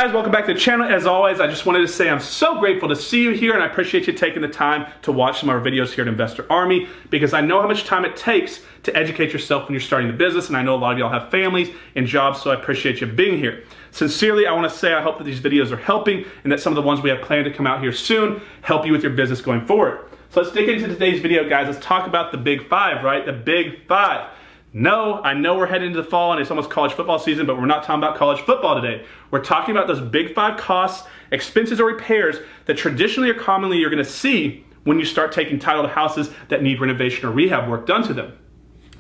guys, welcome back to the channel. As always, I just wanted to say I'm so grateful to see you here, and I appreciate you taking the time to watch some of our videos here at Investor Army, because I know how much time it takes to educate yourself when you're starting the business, and I know a lot of y'all have families and jobs, so I appreciate you being here. Sincerely, I want to say I hope that these videos are helping, and that some of the ones we have planned to come out here soon help you with your business going forward. So let's dig into today's video, guys. Let's talk about the big five, right? The big five. No, I know we're heading into the fall and it's almost college football season, but we're not talking about college football today. We're talking about those big five costs, expenses, or repairs that traditionally or commonly you're gonna see when you start taking title to houses that need renovation or rehab work done to them.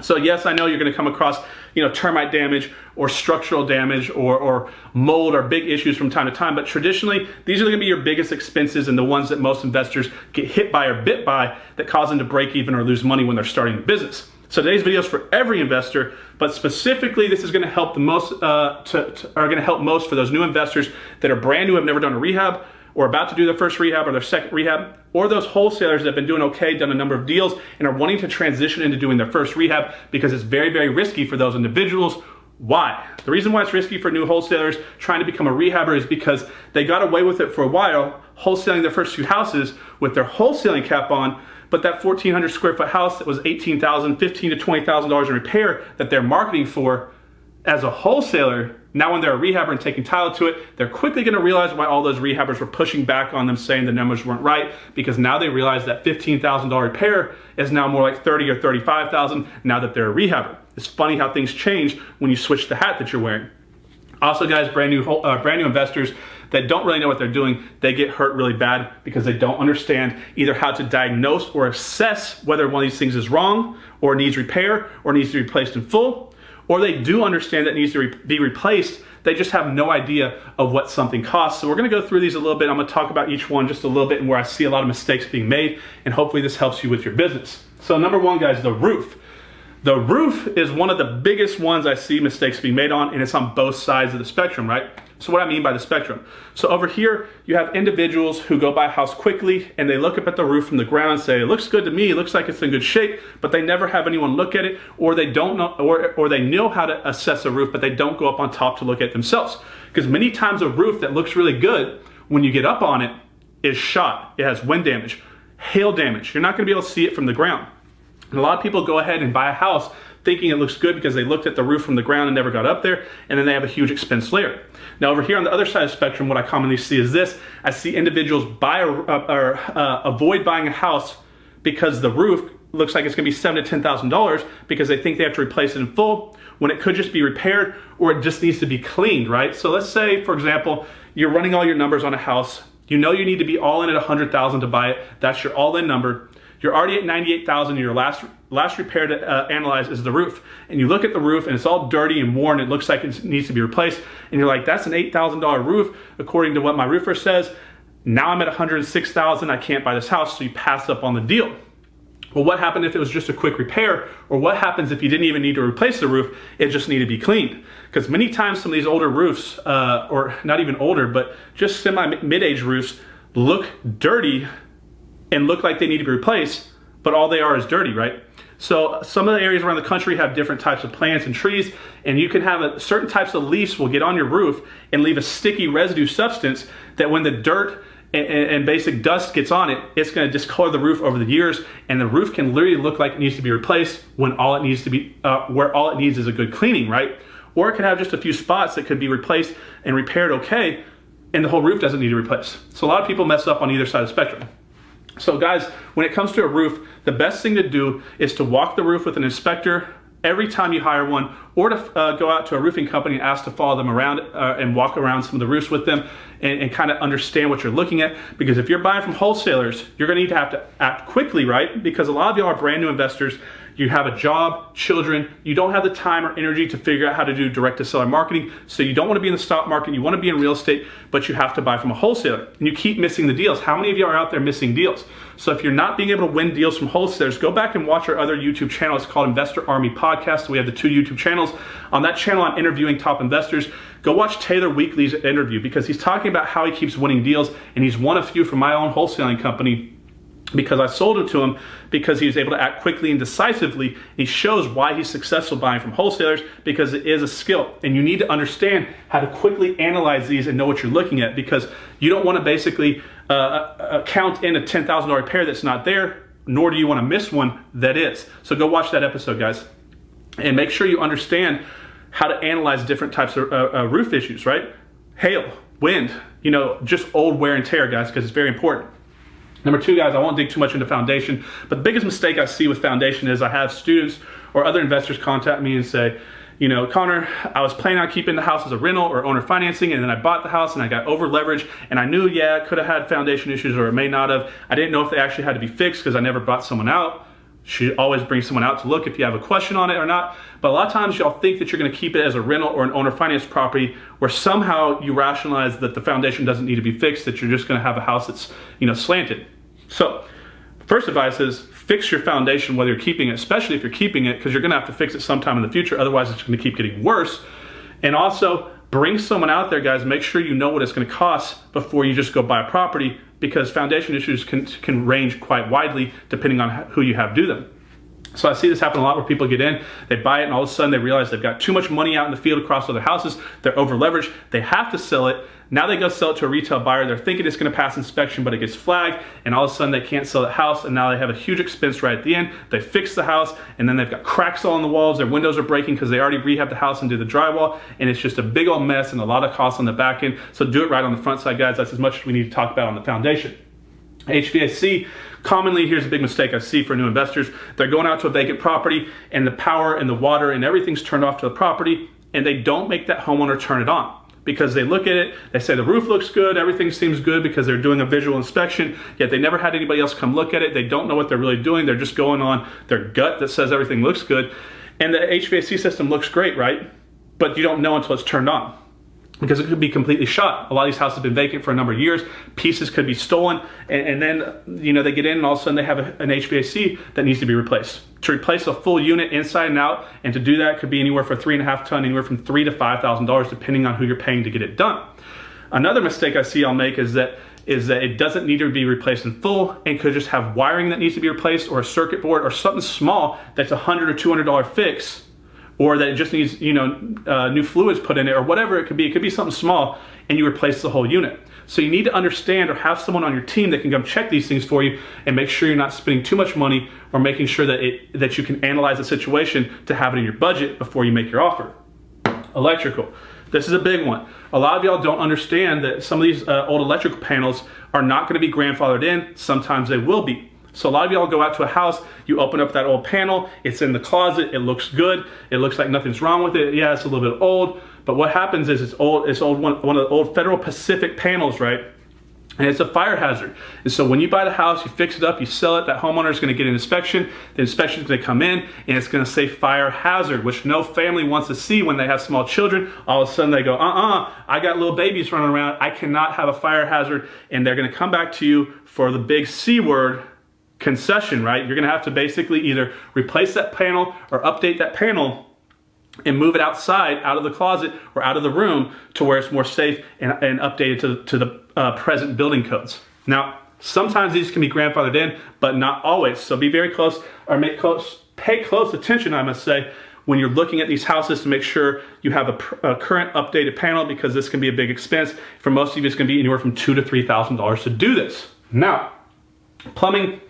So yes, I know you're gonna come across termite damage or structural damage or mold or big issues from time to time, but traditionally, these are gonna be your biggest expenses and the ones that most investors get hit by or bit by that cause them to break even or lose money when they're starting a business. So today's video is for every investor, but specifically this is going to help the most, most for those new investors that are brand new, have never done a rehab, or about to do their first rehab or their second rehab, or those wholesalers that have been doing okay, done a number of deals, and are wanting to transition into doing their first rehab because it's very, very risky for those individuals. Why? The reason why it's risky for new wholesalers trying to become a rehabber is because they got away with it for a while, wholesaling their first few houses with their wholesaling cap on, but that 1,400 square foot house that was $18,000, $15,000 to $20,000 in repair that they're marketing for as a wholesaler, now when they're a rehabber and taking title to it, they're quickly gonna realize why all those rehabbers were pushing back on them saying the numbers weren't right, because now they realize that $15,000 repair is now more like $30,000 or $35,000 now that they're a rehabber. It's funny how things change when you switch the hat that you're wearing. Also, guys, brand new investors that don't really know what they're doing, they get hurt really bad because they don't understand either how to diagnose or assess whether one of these things is wrong or needs repair or needs to be replaced in full, or they do understand that it needs to be replaced, they just have no idea of what something costs. So we're gonna go through these a little bit. I'm gonna talk about each one just a little bit and where I see a lot of mistakes being made, and hopefully this helps you with your business. So number one, guys, the roof. The roof is one of the biggest ones I see mistakes being made on, and it's on both sides of the spectrum, right? So what I mean by the spectrum. So over here, you have individuals who go buy a house quickly and they look up at the roof from the ground and say, it looks good to me, it looks like it's in good shape, but they never have anyone look at it, or they don't know, or they know how to assess a roof, but they don't go up on top to look at it themselves. Because many times a roof that looks really good, when you get up on it, is shot. It has wind damage, hail damage. You're not gonna be able to see it from the ground. And a lot of people go ahead and buy a house thinking it looks good because they looked at the roof from the ground and never got up there, and then they have a huge expense later. Now over here on the other side of the spectrum, what I commonly see is this. I see individuals avoid buying a house because the roof looks like it's gonna be $7,000 to $10,000 because they think they have to replace it in full, when it could just be repaired or it just needs to be cleaned, right? So let's say, for example, you're running all your numbers on a house. You know you need to be all in at $100,000 to buy it. That's your all-in number. You're already at $98,000 and your last repair to analyze is the roof. And you look at the roof and it's all dirty and worn. It looks like it needs to be replaced. And you're like, that's an $8,000 roof according to what my roofer says. Now I'm at $106,000, I can't buy this house, so you pass up on the deal. Well, what happened if it was just a quick repair? Or what happens if you didn't even need to replace the roof, it just needed to be cleaned? Because many times some of these older roofs, or not even older, but just semi-mid-age roofs look dirty and look like they need to be replaced, but all they are is dirty, right? So some of the areas around the country have different types of plants and trees, and you can have certain types of leaves will get on your roof and leave a sticky residue substance that when the dirt and basic dust gets on it, it's gonna discolor the roof over the years, and the roof can literally look like it needs to be replaced when all it needs to be, where all it needs is a good cleaning, right? Or it could have just a few spots that could be replaced and repaired okay, and the whole roof doesn't need to be replaced. So a lot of people mess up on either side of the spectrum. So guys, when it comes to a roof, the best thing to do is to walk the roof with an inspector every time you hire one, or to go out to a roofing company and ask to follow them around and walk around some of the roofs with them and kind of understand what you're looking at. Because if you're buying from wholesalers, you're gonna need to have to act quickly, right? Because a lot of y'all are brand new investors. You have a job, children, you don't have the time or energy to figure out how to do direct to seller marketing, so you don't want to be in the stock market, you want to be in real estate, but you have to buy from a wholesaler, and you keep missing the deals. How many of you are out there missing deals? So if you're not being able to win deals from wholesalers, go back and watch our other YouTube channel. It's called Investor Army Podcast. We have the 2 YouTube channels. On that channel, I'm interviewing top investors. Go watch Taylor Weekly's interview because he's talking about how he keeps winning deals, and he's won a few from my own wholesaling company because I sold it to him because he was able to act quickly and decisively. He shows why he's successful buying from wholesalers, because it is a skill. And you need to understand how to quickly analyze these and know what you're looking at, because you don't want to basically count in a $10,000 repair that's not there, nor do you want to miss one that is. So go watch that episode, guys. And make sure you understand how to analyze different types of roof issues, right? Hail, wind, just old wear and tear, guys, because it's very important. Number two, guys, I won't dig too much into foundation, but the biggest mistake I see with foundation is I have students or other investors contact me and say, Connor, I was planning on keeping the house as a rental or owner financing, and then I bought the house and I got over leveraged, and I knew, it could have had foundation issues or it may not have. I didn't know if they actually had to be fixed because I never brought someone out. Should always bring someone out to look if you have a question on it or not. But a lot of times y'all think that you're gonna keep it as a rental or an owner finance property, where somehow you rationalize that the foundation doesn't need to be fixed, that you're just gonna have a house that's slanted. So first advice is fix your foundation, whether you're keeping it, especially if you're keeping it, because you're gonna have to fix it sometime in the future, otherwise it's gonna keep getting worse. And also bring someone out there, guys, make sure you know what it's gonna cost before you just go buy a property, because foundation issues can range quite widely depending on who you have do them. So I see this happen a lot where people get in, they buy it, and all of a sudden they realize they've got too much money out in the field across other houses, they're over leveraged, they have to sell it. Now they go sell it to a retail buyer, they're thinking it's gonna pass inspection, but it gets flagged, and all of a sudden they can't sell the house, and now they have a huge expense right at the end. They fix the house, and then they've got cracks all in the walls, their windows are breaking because they already rehabbed the house and did the drywall, and it's just a big old mess and a lot of costs on the back end. So do it right on the front side, guys. That's as much as we need to talk about on the foundation. HVAC, commonly, here's a big mistake I see for new investors. They're going out to a vacant property and the power and the water and everything's turned off to the property, and they don't make that homeowner turn it on, because they look at it, they say the roof looks good, everything seems good because they're doing a visual inspection, yet they never had anybody else come look at it. They don't know what they're really doing. They're just going on their gut that says everything looks good. And the HVAC system looks great, right? But you don't know until it's turned on, because it could be completely shot. A lot of these houses have been vacant for a number of years. Pieces could be stolen, and then they get in and all of a sudden they have an HVAC that needs to be replaced. To replace a full unit inside and out, and to do that could be anywhere from 3.5 ton, anywhere from $3,000 to $5,000, depending on who you're paying to get it done. Another mistake I see y'all make is that it doesn't need to be replaced in full, and could just have wiring that needs to be replaced, or a circuit board, or something small that's $100 or $200 fix, or that it just needs new fluids put in it, or whatever it could be. It could be something small, and you replace the whole unit. So you need to understand, or have someone on your team that can come check these things for you and make sure you're not spending too much money, or making sure that you can analyze the situation to have it in your budget before you make your offer. Electrical. This is a big one. A lot of y'all don't understand that some of these old electrical panels are not going to be grandfathered in. Sometimes they will be. So a lot of y'all go out to a house, you open up that old panel, it's in the closet, it looks good, it looks like nothing's wrong with it. Yeah, it's a little bit old, but what happens is it's old, one of the old Federal Pacific panels, right? And it's a fire hazard. And so when you buy the house, you fix it up, you sell it, that homeowner is gonna get an inspection, the inspection is gonna come in, and it's gonna say fire hazard, which no family wants to see when they have small children. All of a sudden they go, I got little babies running around, I cannot have a fire hazard, and they're gonna come back to you for the big C word, concession, right? You're gonna have to basically either replace that panel or update that panel and move it outside, out of the closet or out of the room, to where it's more safe and updated to the present building codes. Now, sometimes these can be grandfathered in, but not always. So be very close, or pay close attention, I must say, when you're looking at these houses, to make sure you have a current updated panel, because this can be a big expense. For most of you, it's gonna be anywhere from $2,000 to $3,000 to do this. Now, plumbing,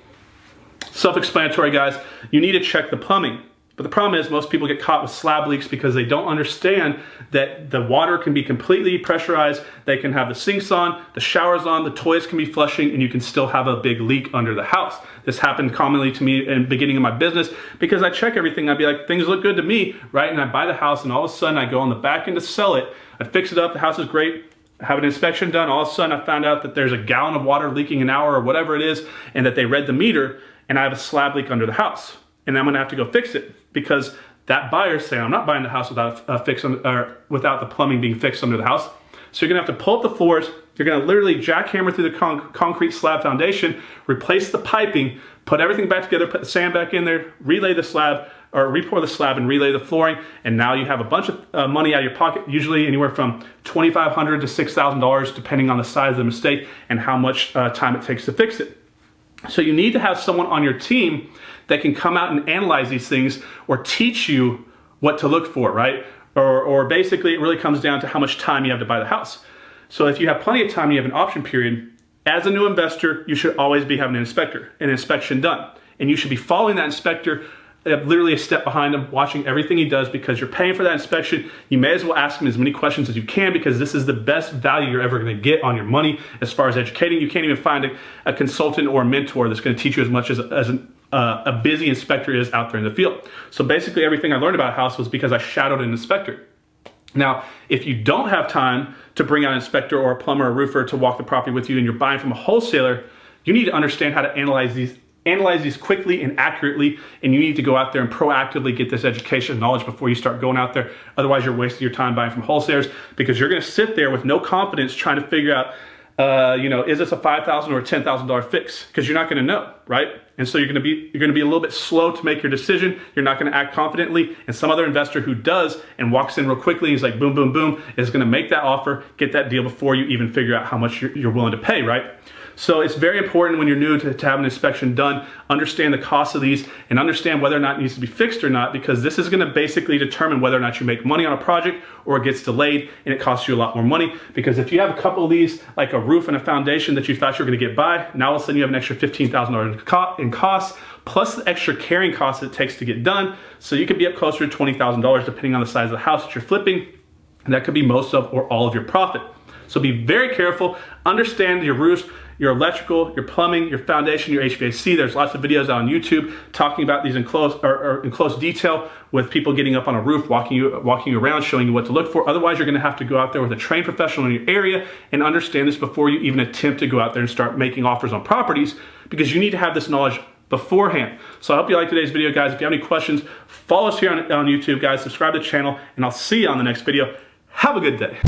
self-explanatory, guys. You need to check the plumbing. But the problem is most people get caught with slab leaks because they don't understand that the water can be completely pressurized. They can have the sinks on, the showers on, the toilets can be flushing, and you can still have a big leak under the house. This happened commonly to me in the beginning of my business, because I check everything. I'd be like, things look good to me, right? And I buy the house, and all of a sudden I go on the back end to sell it. I fix it up, the house is great. Have an inspection done. All of a sudden I found out that there's a gallon of water leaking an hour or whatever it is, and that they read the meter, and I have a slab leak under the house. And I'm gonna have to go fix it, because that buyer's saying, I'm not buying the house without without the plumbing being fixed under the house. So you're gonna have to pull up the floors, you're gonna literally jackhammer through the concrete slab foundation, replace the piping, put everything back together, put the sand back in there, relay the slab, or re-pour the slab and relay the flooring, and now you have a bunch of money out of your pocket, usually anywhere from $2,500 to $6,000, depending on the size of the mistake and how much time it takes to fix it. So you need to have someone on your team that can come out and analyze these things or teach you what to look for, right? Or basically it really comes down to how much time you have to buy the house. So if you have plenty of time and you have an option period, as a new investor, you should always be having an inspection done. And you should be following that inspector literally a step behind him, watching everything he does, because you're paying for that inspection. You may as well ask him as many questions as you can, because this is the best value you're ever going to get on your money as far as educating. You can't even find a consultant or a mentor that's going to teach you as much as a busy inspector is out there in the field. So basically everything I learned about a house was because I shadowed an inspector. Now, if you don't have time to bring out an inspector or a plumber or a roofer to walk the property with you and you're buying from a wholesaler, you need to understand how to analyze these quickly and accurately, and you need to go out there and proactively get this education and knowledge before you start going out there. Otherwise, you're wasting your time buying from wholesalers, because you're going to sit there with no confidence trying to figure out, is this a $5,000 or a $10,000 fix? Because you're not going to know, right? And so you're going to be a little bit slow to make your decision. You're not going to act confidently. And some other investor who does and walks in real quickly, he's like, boom, boom, boom, is going to make that offer, get that deal before you even figure out how much you're willing to pay, right? So it's very important when you're new to have an inspection done, understand the cost of these and understand whether or not it needs to be fixed or not, because this is going to basically determine whether or not you make money on a project or it gets delayed and it costs you a lot more money. Because if you have a couple of these, like a roof and a foundation that you thought you were going to get by, now all of a sudden you have an extra $15,000 in costs, plus the extra carrying costs it takes to get done. So you could be up closer to $20,000 depending on the size of the house that you're flipping. And that could be most of or all of your profit. So be very careful, understand your roofs, your electrical, your plumbing, your foundation, your HVAC. There's lots of videos on YouTube talking about these in close detail, with people getting up on a roof, walking you around, showing you what to look for. Otherwise, you're going to have to go out there with a trained professional in your area and understand this before you even attempt to go out there and start making offers on properties, because you need to have this knowledge beforehand. So I hope you liked today's video, guys. If you have any questions, follow us here on YouTube, guys. Subscribe to the channel, and I'll see you on the next video. Have a good day.